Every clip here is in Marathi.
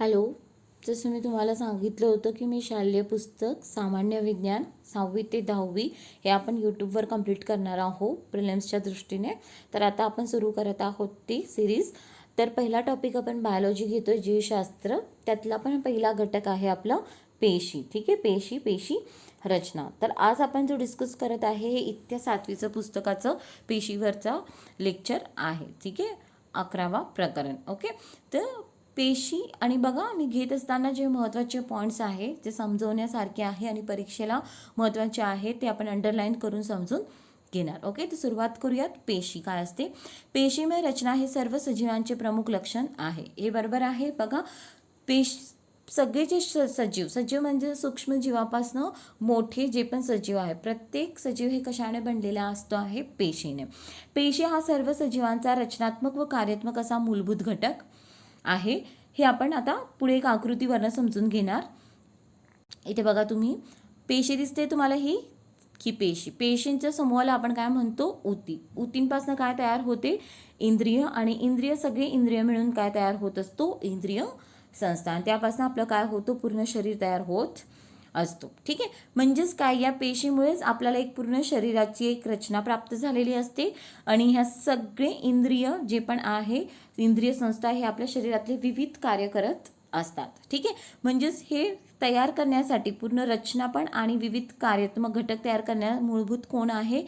हॅलो. जसं मी तुम्हाला सांगितलं होतं की मी शालेय पुस्तक सामान्य विज्ञान 6वी ते 10वी हे आपण यूट्यूबवर कंप्लीट करणार आहोत प्रिलिम्सच्या दृष्टीने. तर आता आपण सुरू करत आहोत ती सिरीज. तर पहिला टॉपिक आपण बायोलॉजी घेतोय, जीवशास्त्र. त्यातला पण पहिला घटक आहे आपलं पेशी. ठीक आहे, पेशी रचना. तर आज आपण जो डिस्कस करत आहे हे इयत्ता 7वीचं पुस्तकाचं पेशीवरचा लेक्चर आहे. ठीक आहे, 11वा प्रकरण. ओके. तर पेशी आणि बघा, मी घेत असताना जे महत्त्वाचे पॉईंट्स आहे जे समजवण्यासारखे आहे आणि परीक्षेला महत्त्वाचे आहे ते आपण अंडरलाईन करून समजून घेणार. ओके. तर सुरुवात करूयात. पेशी काय असते? पेशीमय रचना हे सर्व सजीवांचे प्रमुख लक्षण आहे. हे बरोबर आहे. बघा, सगळे जे सजीव म्हणजे सूक्ष्म जीवापासनं मोठे जे पण सजीव आहे, प्रत्येक सजीव हे कशाने बनलेला असतो आहे? पेशीने. पेशी हा सर्व सजीवांचा रचनात्मक व कार्यात्मक असा मूलभूत घटक आहे. हे आपण आता पुढे एक आकृतीवरनं समजून घेणार. इथे बघा, तुम्ही पेशी दिसते तुम्हाला ही की पेशींच्या समूहाला आपण काय म्हणतो? ऊती. ऊतींपासून काय तयार होते? इंद्रिय. आणि इंद्रिय, सगळे इंद्रिय मिळून काय तयार होत असतो? इंद्रिय संस्था. त्यापासून आपलं काय होतं? पूर्ण शरीर तयार होत असतो. ठीक आहे. म्हणजेच काय, या पेशीमुळेच आपल्याला एक पूर्ण शरीराची एक रचना प्राप्त झालेली असते. आणि ह्या सगळे इंद्रिय जे पण आहे, इंद्रिय संस्था, हे आपल्या शरीरातले विविध कार्य करत असतात. ठीक आहे. म्हणजेच हे तयार करण्यासाठी पूर्ण रचना पण आणि विविध कार्यात्मक घटक तयार करण्या मूलभूत कोण आहे?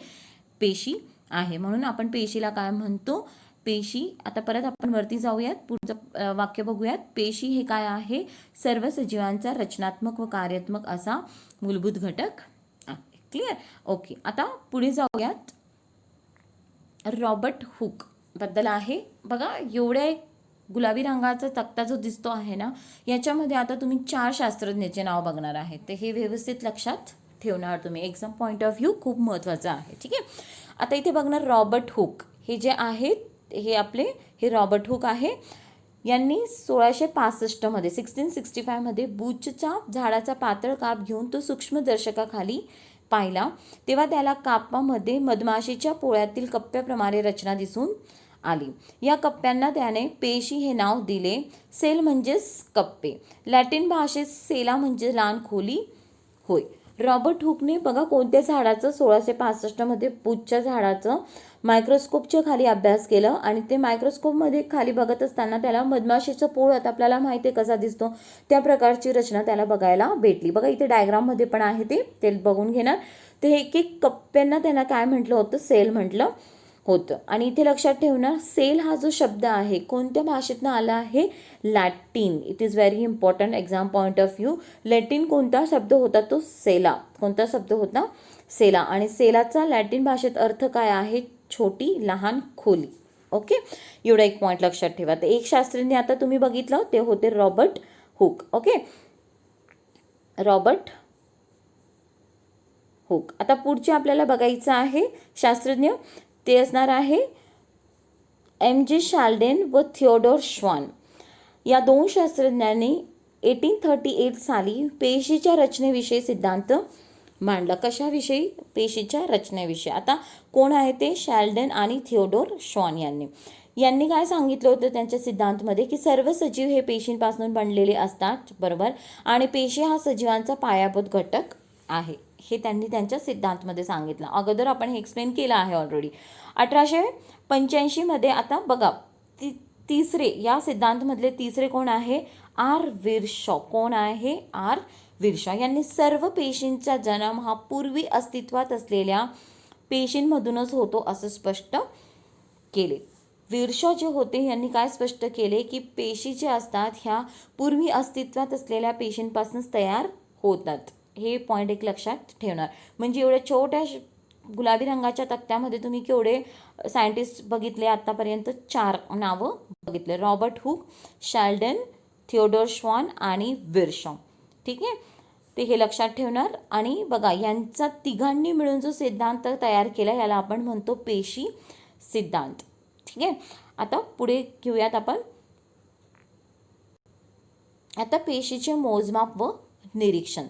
पेशी आहे. म्हणून आपण पेशीला काय म्हणतो? पेशी. आता परत आपण वरती जाऊयात, पुढचं वाक्य बघूयात. पेशी हे काय आहे? सर्व सजीवांचा रचनात्मक व कार्यात्मक असा मूलभूत घटक आहे. क्लिअर? ओके. आता पुढे जाऊयात. रॉबर्ट हुक बद्दल आहे. बघा, एवढ्या गुलाबी रंगाचा तक्ता जो दिसतो आहे ना, याच्यामध्ये आता तुम्ही 4 शास्त्रज्ञाचे नाव बघणार आहेत. तर हे व्यवस्थित लक्षात ठेवणार तुम्ही. एक्झाम पॉईंट ऑफ व्ह्यू खूप महत्त्वाचं आहे. ठीक आहे. आता इथे बघणार रॉबर्ट हुक हे जे आहेत, हे रॉबर्ट हुक आहे. यांनी 1665 मध्ये 1665 मध्ये बूचच्या झाडाचा पातळ काप घेऊन तो सूक्ष्मदर्शकाखाली पाहिला. तेव्हा त्याला कापामध्ये मधमाशीच्या पोळ्यातील कप्प्याप्रमाणे रचना दिसून आली. या कप्प्यांना त्याने पेशी हे नाव दिले. सेल म्हणजेच कप्पे. लॅटिन भाषेत सेला म्हणजे लहान खोली होय. रॉबर्ट हुकने बघा कोणत्या झाडाचं 1665 मध्ये बूचच्या झाडाचं मायक्रोस्कोपच्या खाली अभ्यास केलं. आणि ते मायक्रोस्कोपमध्ये खाली बघत असताना त्याला मधमाशीचं पोळ, आता आपल्याला माहिती आहे कसा दिसतो, त्या प्रकारची रचना त्याला बघायला भेटली. बघा, इथे डायग्राममध्ये पण आहे, ते बघून घेणार. ते एक एक कप्प्यांना त्यांना काय म्हटलं होतं? सेल म्हटलं होतं. आणि इथे लक्षात ठेवणार, सेल हा जो शब्द आहे कोणत्या भाषेतनं आला आहे? Latin. It is very important exam point of view. Latin कोणता शब्द होता? तो सेला. कोणता शब्द होता? सेला. आणि सेलाचा लॅटिन भाषेत अर्थ काय आहे? छोटी लहान खोली. ओके. एवढा एक पॉईंट लक्षात ठेवा. तर एक शास्त्रज्ञ आता तुम्ही बघितलं ते होते Robert Hooke. Okay, Robert Hooke. आता पुढचे आपल्याला बघायचं आहे शास्त्रज्ञ, ते असणार आहे M.J. शाल्डेन व थिओडोर श्वान. या 2 शास्त्रज्ञांनी 1838 साली पेशीच्या रचनेविषयी सिद्धांत मांडला. कशाविषयी? पेशीच्या रचनेविषयी. आता कोण आहे ते? शाल्डेन आणि थिओडोर श्वान यांनी काय सांगितलं होतं त्यांच्या सिद्धांतमध्ये? की सर्व सजीव हे पेशींपासून बनलेले असतात. बरोबर. आणि पेशी हा सजीवांचा पायाभूत घटक आहे, हे त्यांनी त्यांच्या सिद्धांतमध्ये सांगितलं. अगोदर आपण हे एक्सप्लेन केलं आहे ऑलरेडी. 1885 मध्ये आता बघा, तिसरे या सिद्धांतमधले तिसरे कोण आहे? आर विर्शॉ. कोण आहे? आर विर्शॉ. यांनी सर्व पेशींचा जन्म हा पूर्वी अस्तित्वात असलेल्या पेशींमधूनच होतो असं स्पष्ट केले. विर्शॉ जे होते यांनी काय स्पष्ट केले? की पेशी जे असतात ह्या पूर्वी अस्तित्वात असलेल्या पेशींपासूनच तयार होतात. हे पॉईंट एक लक्षात ठेवणार. म्हणजे एवढ्या छोट्या गुलाबी रंगाच्या तक्त्यामध्ये तुम्ही केवढे सायंटिस्ट बघितले आतापर्यंत? 4 नावं बघितले. रॉबर्ट हुक, शाल्डेन, थिओडोर श्वान आणि विर्शॉ. ठीक आहे, ते हे लक्षात ठेवणार. आणि बघा, यांचा तिघांनी मिळून जो सिद्धांत तयार केला याला आपण म्हणतो पेशी सिद्धांत. ठीक आहे. आता पुढे घेऊयात आपण. आता पेशीचे मोजमाप व निरीक्षण.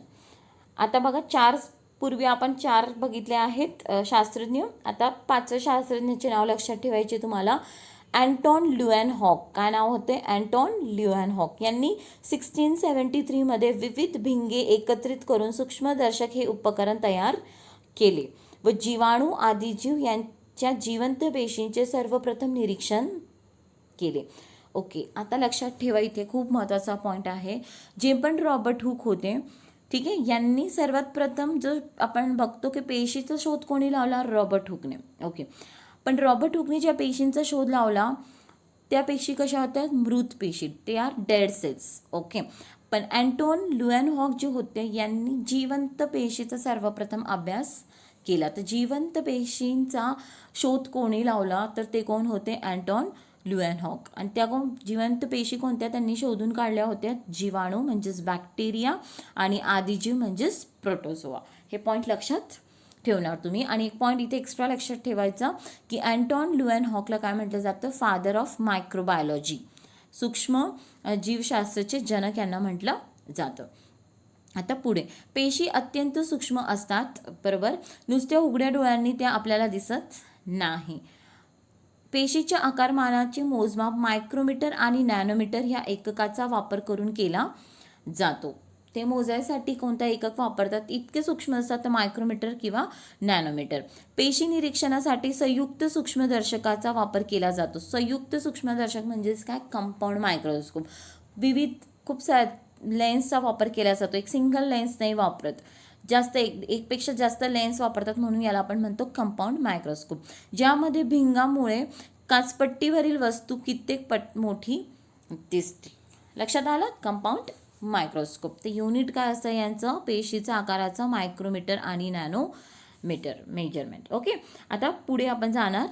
आता बघा, पूर्वी आपण 4 बघितले आहेत शास्त्रज्ञ. आता 5व्या शास्त्रज्ञाचे नाव लक्षात ठेवायचे तुम्हाला. अँटॉन ल्युएनहॉक, काय नाव होते, अँटॉन ल्युएनहॉक यांनी 1673 विविध भिंगे एकत्रित करून सूक्ष्मदर्शक हे उपकरण तयार केले व जीवाणू आदिजीव यांच्या जिवंत पेशींचे सर्वप्रथम निरीक्षण केले. ओके, आता लक्षात ठेवा, इथे खूप महत्त्वाचा पॉईंट आहे. जे पण रॉबर्ट हुक होते, ठीक आहे, यांनी सर्वात प्रथम जो आपण बघतो की पेशीचा शोध कोणी लावला, रॉबर्ट हुकने. ओके, पण रॉबर्ट हुकने ज्या पेशींचा शोध लावला त्या पेशी कशा होत्या, मृत पेशी, ते आर डेड सेल्स. ओके, पण अँटॉन ल्युएनहॉक जे होते यांनी जिवंत पेशीचा सर्वप्रथम अभ्यास केला. तर जिवंत पेशींचा शोध कोणी लावला, तर ते कोण होते, अँटॉन ल्युएनहॉक. आणि त्या जिवंत पेशी कोणत्या त्यांनी शोधून काढल्या होत्या, जीवाणू म्हणजेच बॅक्टेरिया आणि आदिजीव म्हणजेच प्रोटोझोआ. हे पॉईंट लक्षात ठेवणार तुम्ही. आणि एक पॉईंट इथे एक्स्ट्रा लक्षात ठेवायचा की अँटॉन ल्युएनहॉकला काय म्हटलं जातं, फादर ऑफ मायक्रोबायोलॉजी, सूक्ष्म जीवशास्त्राचे जनक यांना म्हटलं जातं. आता पुढे, पेशी अत्यंत सूक्ष्म असतात, बरोबर, नुसत्या उघड्या डोळ्यांनी त्या आपल्याला दिसत नाही. पेशीच्या आकारमानाचे मोजमाप मायक्रोमीटर आणि नॅनोमीटर ह्या एककाचा वापर करून केला जातो. ते मोजायसाठी कोणता एकक वापरतात, इतके सूक्ष्म असतात तर मायक्रोमीटर किंवा नॅनोमीटर. पेशी निरीक्षणासाठी संयुक्त सूक्ष्मदर्शकाचा वापर केला जातो. संयुक्त सूक्ष्मदर्शक म्हणजेच काय, कंपाऊंड मायक्रोस्कोप. विविध खूप लेन्सचा वापर केला जातो, एक सिंगल लेन्स नाही वापरत, जास्त एकपेक्षा जास्त लेन्स वापरतात, म्हणून याला आपण म्हणतो कंपाऊंड मायक्रोस्कोप. ज्यामध्ये भिंगामुळे काचपट्टीवरील वस्तू कित्येक पट मोठी दिसते. लक्षात आलं, कंपाऊंड मायक्रोस्कोप. ते युनिट काय असतं यांचं, पेशीचा आकाराचं मायक्रोमीटर आणि नॅनोमीटर मेजरमेंट. ओके, आता पुढे आपण जाणार.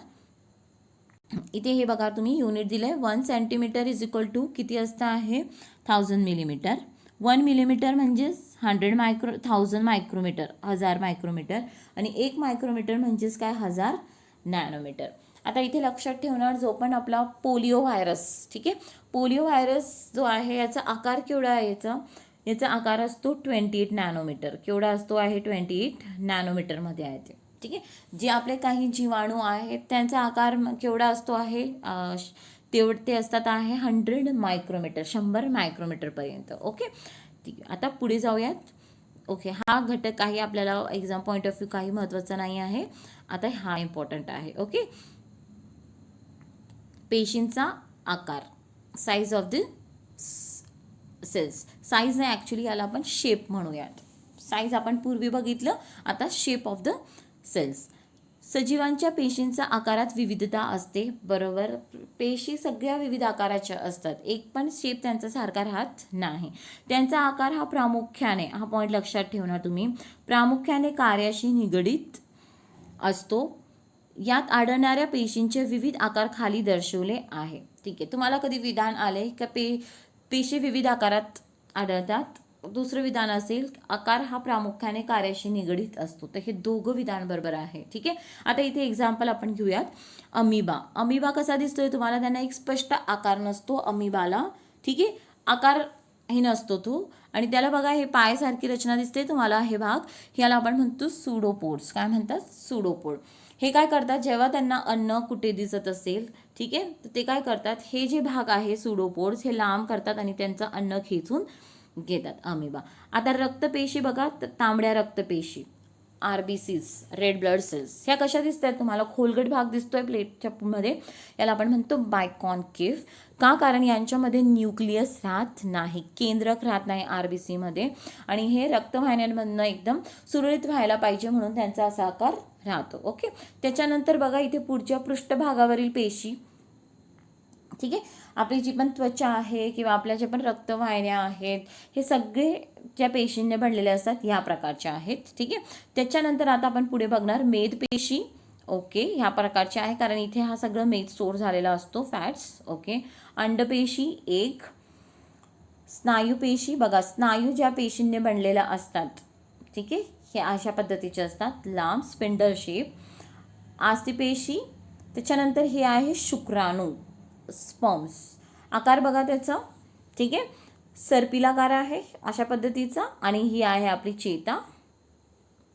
इथे हे बघा तुम्ही युनिट दिलं आहे, 1 सेंटीमीटर इज इक्वल टू किती असतं आहे, 1000 मिलीमीटर. 1 मिलीमीटर म्हणजेच 1000 मायक्रोमीटर, 1000 मायक्रोमीटर. आणि 1 मायक्रोमीटर म्हणजेच काय, 1000 नॅनोमीटर. आता इथे लक्षात ठेवणार, जो पण आपला पोलिओ व्हायरस, ठीक आहे, पोलिओ व्हायरस जो आहे याचा आकार केवढा आहे, याचा आकार असतो 28 नॅनोमीटर. केवढा असतो आहे, 28 नॅनोमीटरमध्ये आहे ते, ठीक आहे. जे आपले काही जीवाणू आहेत त्यांचा आकार केवढा असतो आहे, ते असतात आहे 100 मायक्रोमीटर, 100 मायक्रोमीटरपर्यंत. ओके, ठीक आहे. आता पुढे जाऊयात. ओके, हा घटक काही आपल्याला एक्झाम पॉईंट ऑफ व्ह्यू काही महत्त्वाचा नाही आहे. आता हा इम्पॉर्टंट आहे. ओके, पेशींचा आकार, size of the cells. Size नाही, ॲक्च्युली याला आपण शेप म्हणूयात. साईज आपण पूर्वी बघितलं, आता शेप ऑफ द सेल्स. सजीवांच्या पेशींचा आकारात विविधता असते, बरोबर. पेशी सगळ्या विविध आकाराच्या असतात, एक पण शेप त्यांचा सारखा राहत नाही. त्यांचा आकार हा प्रामुख्याने, हा पॉईंट लक्षात ठेवणार तुम्ही, प्रामुख्याने कार्याशी निगडीत असतो. यात आढळणाऱ्या पेशींचे विविध आकार खाली दर्शवले आहे. ठीक आहे, तुम्हाला कधी विधान आले का पेशी विविध आकारात आढळतात, दुसरं विधान असेल आकार हा प्रामुख्याने कार्याशी निगडीत असतो, तर हे दोघं विधान बरोबर आहे. ठीक आहे, आता इथे एक्झाम्पल आपण घेऊयात. अमिबा कसा दिसतोय तुम्हाला, त्यांना एक स्पष्ट आकार नसतो अमिबाला, ठीक आहे, आकार हे नसतो तो. आणि त्याला बघा हे पायासारखी रचना दिसते तुम्हाला, हे भाग, ह्याला आपण म्हणतो सुडोपोड्स. काय म्हणतात, सुडोपोड. हे काय करतात, जेव्हा त्यांना अन्न कुठे दिसत असेल, ठीक आहे, तर ते काय करतात, हे जे भाग आहे सुडोपोड्स हे लांब करतात आणि त्यांचं अन्न खेचून घेतात अमिबा. आता रक्तपेशी बघा, तांबड्या रक्तपेशी, RBCs, रेड ब्लड सेल्स, ह्या कशा दिसतात तुम्हाला, खोलगट भाग दिसतोय प्लेटच्या मध्ये, याला आपण म्हणतो बायकॉन्केव्ह. का, कारण यांच्यामध्ये न्यूक्लियस राहत नाही, केंद्रक राहत नाही RBC मध्ये, आणि हे रक्तवाहिन्यांमधनं एकदम सुरळीत व्हायला पाहिजे म्हणून त्यांचा असा आकार राहतो. ओके, त्याच्यानंतर बघा इथे पुढच्या पृष्ठभागावरील पेशी, ठीक आहे, आपली जी पण त्वचा आहे किंवा आपल्या जे पण रक्तवाहिन्या आहेत, हे सगळे ज्या पेशींनी बनलेले असतात ह्या प्रकारच्या आहेत. ठीक आहे, त्याच्यानंतर आता आपण पुढे बघणार मेदपेशी. ओके, ह्या प्रकारच्या आहे, कारण इथे हा सगळं मेद स्टोअर झालेला असतो, फॅट्स. ओके, अंडपेशी, एग. स्नायूपेशी बघा, स्नायू ज्या पेशींनी बनलेल्या असतात, ठीक आहे, हे अशा पद्धतीचे असतात, लांब, स्पिंडल शेप. अस्थिपेशी. त्याच्यानंतर हे आहे शुक्राणू, स्पर्म्स. आकार बघा त्याचा, ठीक आहे, सर्पिलाकार आहे अशा पद्धतीचा. आणि ही आहे आपली चेता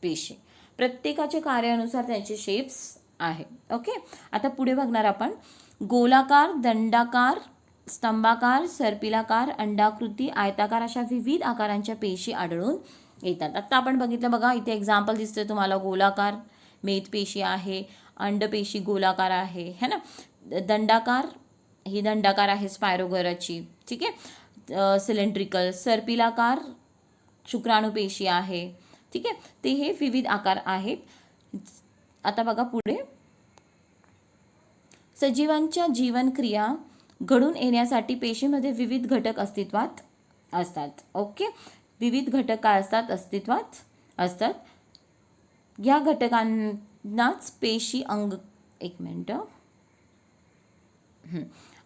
पेशी. प्रत्येकाच्या कार्यानुसार त्यांचे शेप्स आहे. ओके, आता पुढे बघणार आपण गोलाकार, दंडाकार, स्तंभाकार, सर्पिलाकार, अंडाकृती, आयताकार अशा विविध आकारांच्या पेशी आढळून येतात. आता आपण बघितलं बघा, इथे एक्झाम्पल दिसतंय तुम्हाला. गोलाकार मेदपेशी आहे, अंडपेशी गोलाकार आहे, है ना. दंडाकार ही दंडाकार आहे स्पायरोगराची, ठीक आहे. सिलेंड्रिकल, सर्पिलाकार शुक्राणुपेशी आहे, ठीक आहे. ते हे विविध आकार आहेत. आता बघा पुढे, सजीवांच्या जीवनक्रिया घडून येण्यासाठी पेशीमध्ये विविध घटक अस्तित्वात असतात. ओके, विविध घटक काय असतात? अस्तित्वात असतात. या घटकांनाच पेशी अंग, एक मिनटं,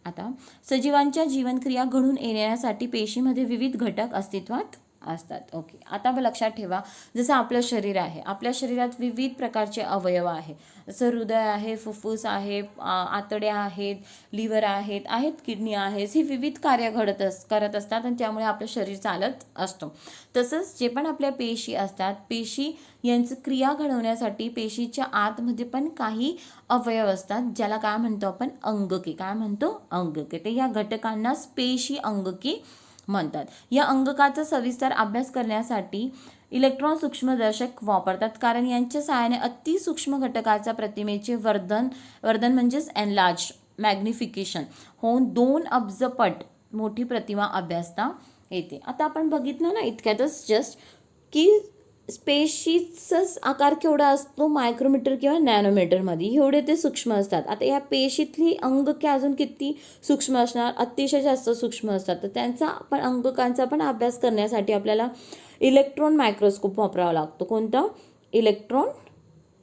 आता सजीवांच्या जीवनक्रिया घडून येण्यासाठी पेशीमध्ये विविध घटक अस्तित्वात असतात. ओके, आता लक्षात ठेवा, जसं आपलं शरीर आहे, आपल्या शरीरात विविध प्रकारचे अवयव आहे. जसं हृदय आहे, फुफ्फुस आहे, आतड्या आहेत, लिव्हर आहेत किडनी आहेत. ही विविध कार्य करत असतात आणि त्यामुळे आपलं शरीर चालत असतं. तसंच जे पण आपल्या पेशी असतात, पेशी यांची क्रिया घडवण्यासाठी पेशीच्या आतमध्ये पण काही अवयव असतात, ज्याला काय म्हणतो आपण? अंगके. काय म्हणतो? अंगके. तर या घटकांनाच पेशी अंगके म्हणतात. या अंगकाचा सविस्तर अभ्यास करण्यासाठी इलेक्ट्रॉन सूक्ष्मदर्शक वापरतात, कारण यांच्या सहाय्याने अतिसूक्ष्म घटकाच्या प्रतिमेचे वर्धन म्हणजेच एनलार्ज, मॅग्निफिकेशन होऊन 2 अब्जपट मोठी प्रतिमा अभ्यासता येते. आता आपण बघितलं ना इतक्यातच जस्ट की पेशीचाच आकार केवढा असतो? मायक्रोमीटर किंवा नॅनोमीटरमध्ये, एवढे ते सूक्ष्म असतात. आता या पेशीतली अंगके अजून किती सूक्ष्म असणार? अतिशय जास्त सूक्ष्म असतात. तर त्यांचा आपण अंगकांचा पण अभ्यास करण्यासाठी आपल्याला इलेक्ट्रॉन मायक्रोस्कोप वापरावा लागतो. कोणता? Electron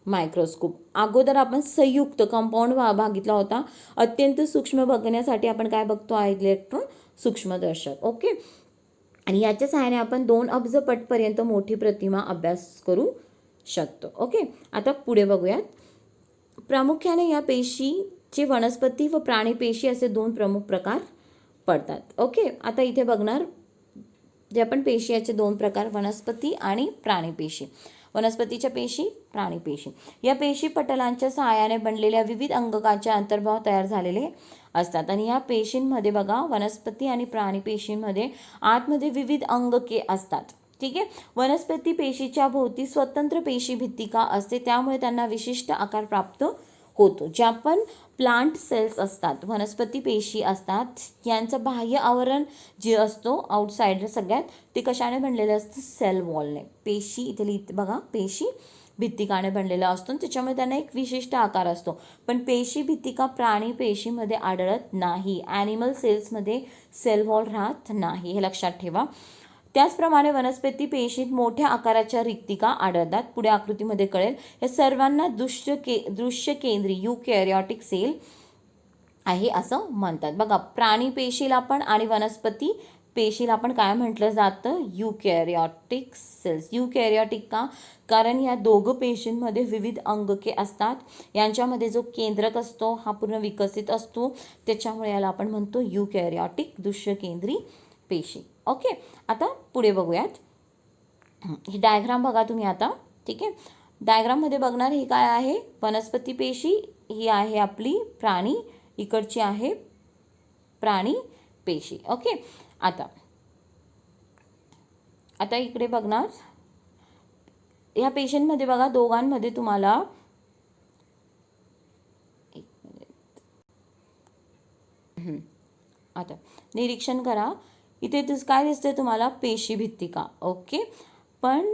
microscope. अगोदर आपण संयुक्त कंपाऊंड बघितला होता. अत्यंत सूक्ष्म बघण्यासाठी आपण काय बघतो? इलेक्ट्रॉन सूक्ष्मदर्शक. ओके, आणि याच्या सहाय्याने आपण 2 अब्जपटपर्यंत मोठी प्रतिमा अभ्यास करू शकतो. ओके, आता पुढे बघूयात. प्रामुख्याने या पेशीचे वनस्पती व प्राणी पेशी असे 2 प्रमुख प्रकार पडतात. ओके, आता इथे बघणार जे आपण पेशी याचे 2 प्रकार, वनस्पती आणि प्राणी पेशी. वनस्पतीच्या पेशी, प्राणी पेशी. या पेशी पटलांच्या सहाय्याने बनलेल्या विविध अंगकांचे अंतर्भाव तयार झालेले असतात. आणि या पेशींमध्ये बघा, वनस्पती आणि प्राणी पेशींमध्ये आतमध्ये विविध अंगके असतात. ठीक आहे. वनस्पती पेशीच्या भोवती स्वतंत्र पेशी भित्तिका असते, त्यामुळे त्यांना विशिष्ट आकार प्राप्त होतो. ज्या पण प्लांट सेल्स असतात, वनस्पती पेशी असतात, यांचं बाह्य आवरण जे असतो आउटसाइडर सगळ्यात, ते कशाने बनलेलं असतं? सेल वॉलने. पेशी इथे बघा, पेशी भित्तिकाने बनलेला असतो, त्याच्यामुळे त्यांना एक विशिष्ट आकार असतो. पण पेशी भित्तिका प्राणी पेशीमध्ये आढळत नाही. ॲनिमल सेल्समध्ये सेल वॉल राहत नाही, हे लक्षात ठेवा. त्याचप्रमाणे वनस्पती पेशीत मोठ्या आकाराच्या रिक्तिका आढळतात. पुढे आकृतीमध्ये कळेल. या सर्वांना दृश्य केंद्री युकॅरियोटिक सेल आहे असं म्हणतात. बघा, प्राणी पेशीला पण आणि वनस्पती पेशीला पण काय म्हटलं जातं? युकॅरियोटिक सेल्स. युकॅरियोटिक का? कारण या दोघं पेशींमध्ये विविध अंगके असतात. यांच्यामध्ये जो केंद्रक असतो हा पूर्ण विकसित असतो, त्याच्यामुळे याला आपण म्हणतो युकॅरियोटिक, दृश्यकेंद्री पेशी. ओके, आता पुढे बघूयात. ही डायग्राम बघा तुम्ही आता. ठीक आहे, डायग्राममध्ये बघणार ही काय आहे? वनस्पती पेशी. ही आहे आपली प्राणी, इकडची आहे प्राणी पेशी. ओके, आता इकडे बघणार, ह्या पेशींमध्ये बघा, दोघांमध्ये तुम्हाला आता निरीक्षण करा. इथे काय दिसतंय तुम्हाला? पेशी भित्तिका. ओके, पण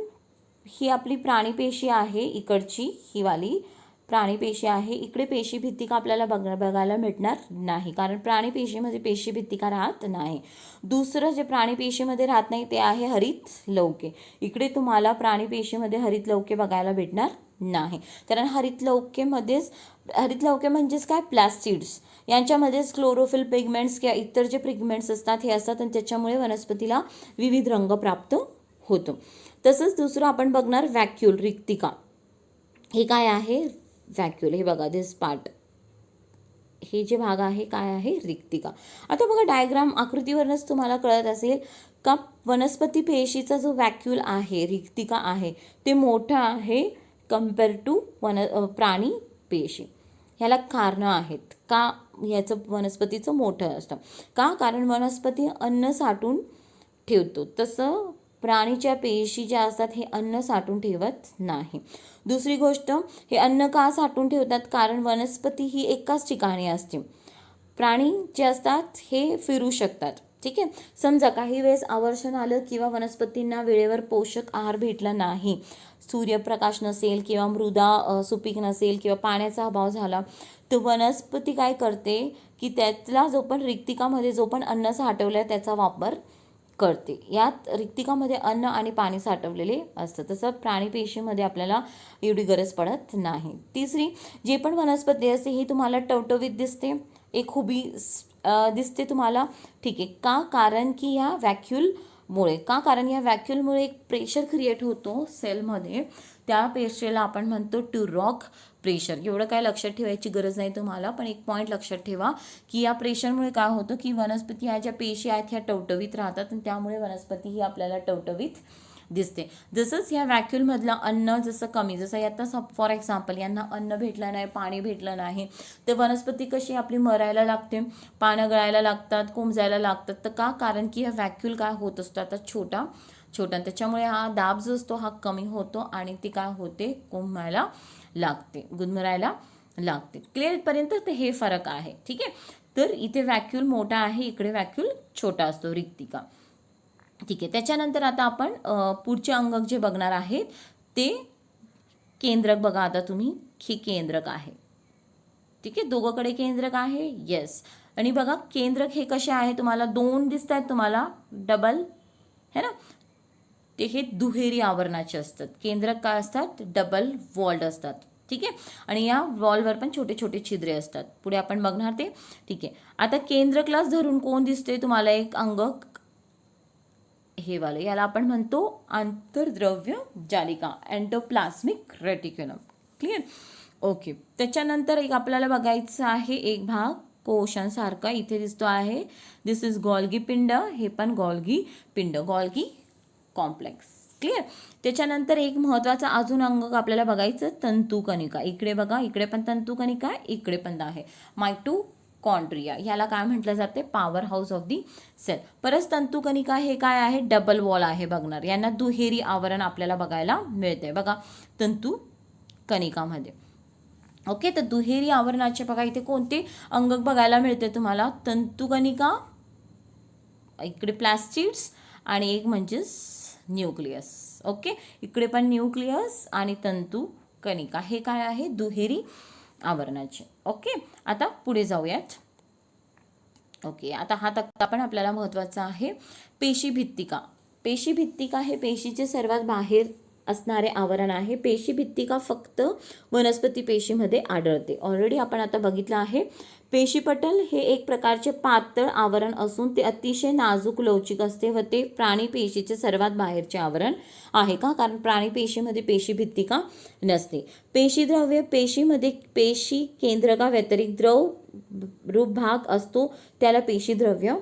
ही आपली प्राणी पेशी आहे, इकडची ही वाली प्राणी पेशी आहे. इकडे पेशी भित्तिका आपल्याला बघायला भेटणार नाही, कारण प्राणी पेशीमध्ये पेशी भित्तिका राहत नाही. दुसरं जे प्राणी पेशीमध्ये राहत नाही ते आहे हरित लवके. इकडे तुम्हाला प्राणी पेशीमध्ये हरित लवके बघायला भेटणार नाही, कारण हरित लवके म्हणजेच काय? प्लास्टिड्स. यांच्यामध्येच क्लोरोफिल पिगमेंट्स किंवा इतर जे पिगमेंट्स असतात हे असतात, आणि त्याच्यामुळे वनस्पतीला विविध रंग प्राप्त होतो. तसंच दुसरं आपण बघणार व्हॅक्यूल, रिक्तिका. हे काय आहे? व्हॅक्यूल. हे बघा, दिस पार्ट, हे जे भाग आहे काय आहे? रिक्तिका. आता बघा, डायग्राम आकृतीवरूनच तुम्हाला कळत असेल का वनस्पती पेशीचा जो व्हॅक्यूल आहे, रिक्तिका आहे, ते मोठं आहे कम्पेअर टू प्राणी पेशी. ह्याला कारणं आहेत का ह्याचं वनस्पतीचं मोठं असतं. का? कारण वनस्पती अन्न साठवून ठेवतो, तसं प्राणीच्या पेशी ज्या असतात हे अन्न साठवून ठेवत नाही. दुसरी गोष्ट, हे अन्न का साठवून ठेवतात? कारण वनस्पती ही एकाच ठिकाणी असते. प्राणी जे असतात हे फिरू शकतात. ठीक आहे. समजा काही वेळेस आवर्षण आलं किंवा वनस्पतींना वेळेवर पोषक आहार भेटला नाही, सूर्यप्रकाश नसेल किंवा मृदा सुपीक नसेल किंवा पाण्याचा अभाव झाला, तर वनस्पती काय करते की त्यातला जो पण रिक्तिकामध्ये जो पण अन्न साठवलं आहे त्याचा वापर करते. यात रिक्तिकामध्ये अन्न आणि पाणी साठवलेले असतं. तसं प्राणीपेशीमध्ये आपल्याला एवढी गरज पडत नाही. तिसरी, जे पण वनस्पती असते ही तुम्हाला टवटवीत दिसते, एक खुबी दिसते तुम्हाला. ठीक आहे. का? कारण की या व्हॅक्यूलमुळे. का? कारण या व्हॅक्यूलमुळे एक प्रेशर क्रिएट होतो सेलमध्ये. त्या प्रेशरला आपण म्हणतो टुरॉक प्रेशर. एवढं काय लक्षात ठेवायची गरज नाही तुम्हाला, पण एक पॉईंट लक्षात ठेवा की या प्रेशरमुळे काय होतं की वनस्पती ह्या ज्या पेशी आहेत ह्या टवटवीत राहतात आणि त्यामुळे वनस्पती ही आपल्याला टवटवीत दिसते. जसंच ह्या व्हॅक्यूलमधलं अन्न जसं कमी, जसं आता फॉर एक्झाम्पल यांना अन्न भेटलं नाही, पाणी भेटलं नाही, तर वनस्पती कशी आपली मरायला लागते, पानं गळायला लागतात, कोंबजायला लागतात. तर का? कारण की हा व्हॅक्यूल काय होत असतो आता छोटा त्याच्यामुळे हा दाब जो असतो हा कमी होतो आणि ती काय होते, कोंबायला लागते, गुदमरायला लागते. क्लिअरपर्यंत तर हे फरक आहे. ठीक आहे. तर इथे व्हॅक्यूल मोठा आहे, इकडे व्हॅक्यूल छोटा असतो, रिक्तिका. ठीक आहे. त्याच्यानंतर आता आपण पुढचे अंगक जे बघणार आहेत ते केंद्रक. बघा आता तुम्ही, हे केंद्रक आहे. ठीक आहे. दोघंकडे केंद्रक आहे. येस. आणि बघा केंद्रक हे कसे आहे, तुम्हाला दोन दिसत आहेत, तुम्हाला डबल है ना, ते हे दुहेरी आवरणाचे असतात. केंद्रक काय असतात, डबल वॉल्ड असतात. ठीक आहे. आणि या वॉलवर पण छोटे छोटे छिद्रे असतात. पुढे आपण बघणार ते. ठीक आहे. आता केंद्रकलाच धरून कोण दिसते तुम्हाला, एक अंगक हे वाले, याला आपण म्हणतो आंतरद्रव्य जालिका, एंडोप्लाझ्मिक रेटिक्युलम. क्लिअर. ओके. त्याच्यानंतर एक आपल्याला बघायचं आहे एक भाग कोशांसारखा इथे दिसतो आहे. दिस इज गॉल्गी पिंड. हे पण गॉल्गी पिंड, गॉल्गी कॉम्प्लेक्स. क्लिअर. त्याच्यानंतर एक महत्त्वाचा अजून अंग आपल्याला बघायचं, तंतुकणिका. इकडे बघा, इकडे पण तंतुकणिका आहे, इकडे पण आहे. मायटोकॉन्ड्रिया, ह्याला काय म्हटलं जाते, power house of the cell. परत तंतुकणिका हे काय आहे, डबल वॉल आहे. बघणार यांना दुहेरी आवरण आपल्याला बघायला मिळते. बघा तंतुकणिकामध्ये. ओके. तर दुहेरी आवरणाचे बघा इथे कोणते अंगक बघायला मिळते तुम्हाला, तंतुकणिका, इकडे प्लास्टिड्स आणि एक म्हणजेच न्यूक्लियस. ओके. इकडे पण न्यूक्लियस आणि तंतुकणिका, हे काय आहे, दुहेरी आवरणाचे. ओके. आता पुढे जाऊयात. ओके. आता हा तक्ता पण आपल्याला महत्त्वाचा आहे. पेशीभित्तिका. पेशीभित्तिका हे पेशीचे सर्वात बाहेर असणारे आवरण आहे. पेशीभित्तिका फक्त वनस्पती पेशीमध्ये आढळते. ऑलरेडी आपण आता बघितलं आहे. पेशीपटल हे एक प्रकारचे पातळ आवरण असून ते अतिशय नाजूक लवचिक असते व ते प्राणी पेशीचे सर्वात बाहेरचे आवरण आहे. का? कारण प्राणी पेशीमध्ये पेशीभित्तिका नसते. पेशीद्रव्य, पेशीमध्ये पेशी केंद्रका व्यतिरिक्त द्रव रूप भाग असतो, त्याला पेशीद्रव्य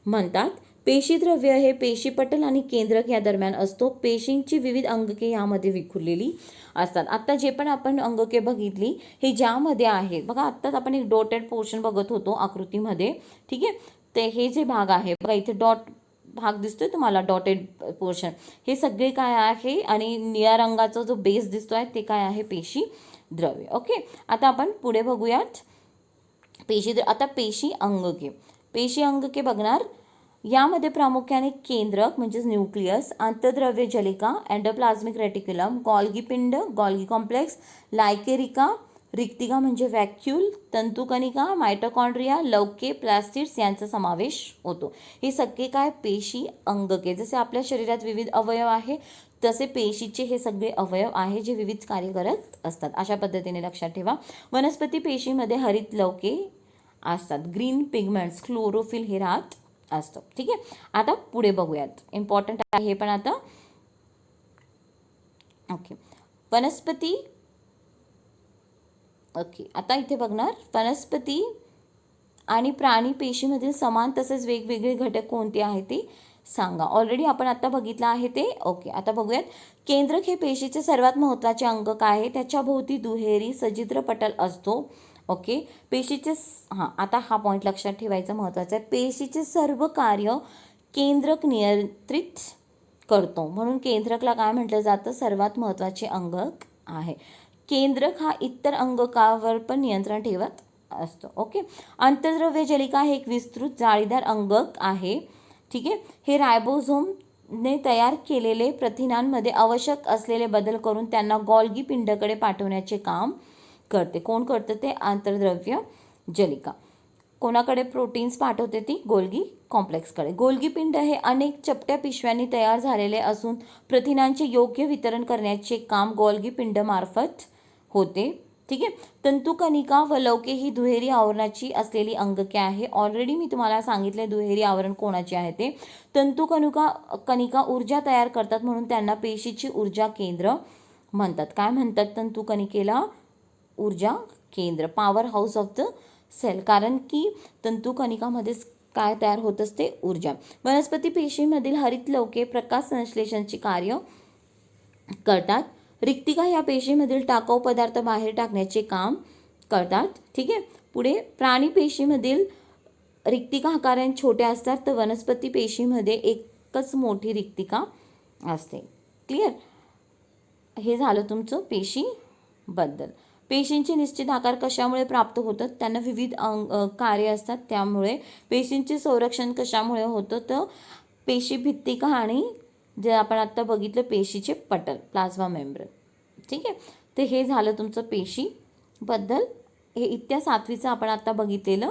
म्हणतात. पेशीद्रव्य हे पेशीपटल आणि केंद्रक या दरम्यान असतो. पेशींची विविध अंगके यामध्ये विखुरलेली असतात. आता जे पण आपण अंगके बघितली हे ज्यामध्ये आहे बघा, आत्ताच आपण एक डॉटेड पोर्शन बघत होतो आकृतीमध्ये. ठीक आहे. ते हे जे भाग आहे बघा, इथे डॉट भाग दिसतोय तुम्हाला, डॉटेड पोर्शन, हे सगळे काय आहे आणि निळ्या रंगाचा जो बेस दिसतोय ते काय आहे, पेशीद्रव्य. ओके. आता आपण पुढे बघूयात आता पेशी अंगके. पेशी अंगके बघणार, यामध्ये प्रामुख्याने केंद्रक म्हणजेच न्यूक्लियस, आंतरद्रव्य जलिका, एंडोप्लाझ्मिक रेटिक्युलम, गॉल्गी पिंड, गॉल्गी कॉम्प्लेक्स, लायकेरिका, रिक्तिका म्हणजे व्हॅक्यूल, तंतुकणिका, मायटोकॉन्ड्रिया, लवके, प्लास्टिड्स यांचा समावेश होतो. हे सगळे काय, पेशी अंगके. जसे आपल्या शरीरात विविध अवयव आहे तसे पेशीचे हे सगळे अवयव आहे जे विविध कार्य करत असतात. अशा पद्धतीने लक्षात ठेवा. वनस्पती पेशीमध्ये हरित लवके असतात. ग्रीन पिगमेंट्स, क्लोरोफिल हे राहत असतं. ठीक आहे. आता पुढे बघूयात, इम्पॉर्टंट आहे हे पण आता. ओके. वनस्पती. ओके. आता इथे बघणार, वनस्पती आणि प्राणी पेशीमधील समान तसेच वेगवेगळे घटक कोणते आहेत ते सांगा. ऑलरेडी आपण आता बघितलं आहे ते. ओके. आता बघूयात. केंद्रक हे पेशीचे सर्वात महत्त्वाचे अंग काय आहे, त्याच्या भोवती दुहेरी सजित्र पटल असतो ओके. पेशीचे आता हा पॉईंट लक्षात ठेवायचा महत्त्वाचा आहे. पेशीचे सर्व कार्य केंद्रक नियंत्रित करतो, म्हणून केंद्रकला काय म्हटलं जातं, सर्वात महत्त्वाचे अंगक आहे. केंद्रक हा इतर अंगकावर पण नियंत्रण ठेवत असतो. ओके. अंतर्द्रव्य जलिका हे एक विस्तृत जाळीदार अंगक आहे. ठीक आहे. हे रायबोझोमने तयार केलेले प्रथिनांमध्ये आवश्यक असलेले बदल करून त्यांना गॉल्गी पिंडकडे पाठवण्याचे काम करते. कोण करतं ते? आंतरद्रव्य जलिका. कोणाकडे प्रोटीन्स पाठवते ती? गोल्गी कॉम्प्लेक्सकडे. गोल्गी पिंड हे अनेक चपट्या पिशव्यांनी तयार झालेले असून प्रथिनांचे योग्य वितरण करण्याचे काम गोल्गी पिंडमार्फत होते. ठीक आहे. तंतुकणिका व लवके ही दुहेरी आवरणाची असलेली अंगके आहे. ऑलरेडी मी तुम्हाला सांगितले दुहेरी आवरण कोणाचे आहे ते. कणिका ऊर्जा तयार करतात, म्हणून त्यांना पेशीची ऊर्जा केंद्र म्हणतात. काय म्हणतात तंतुकणिकेला? ऊर्जा केंद्र, power house of the cell. कारण की तंतुकणिकामध्येच काय तयार होत असते? ऊर्जा. वनस्पती पेशीमधील हरित लवके प्रकाश संश्लेषणचे कार्य करतात. रिक्तिका या पेशीमधील टाकाऊ पदार्थ बाहेर टाकण्याचे काम करतात. ठीक आहे. पुढे प्राणी पेशीमधील रिक्तिका आकाराने छोट्या असतात, तर वनस्पती पेशीमध्ये एकच मोठी रिक्तिका असते. क्लिअर? हे झालं तुमचं पेशीबद्दल. पेशींचे निश्चित आकार कशामुळे प्राप्त होतात? त्यांना विविध कार्य असतात, त्यामुळे पेशींचे संरक्षण कशामुळे होतं? तर पेशीभित्तिका आणि जे आपण आत्ता बघितलं पेशीचे पटल, प्लाझ्मा मेम्ब्रेन. ठीक आहे. तर हे झालं तुमचं पेशीबद्दल. हे इत्या 7वीचं आपण आता बघितलेलं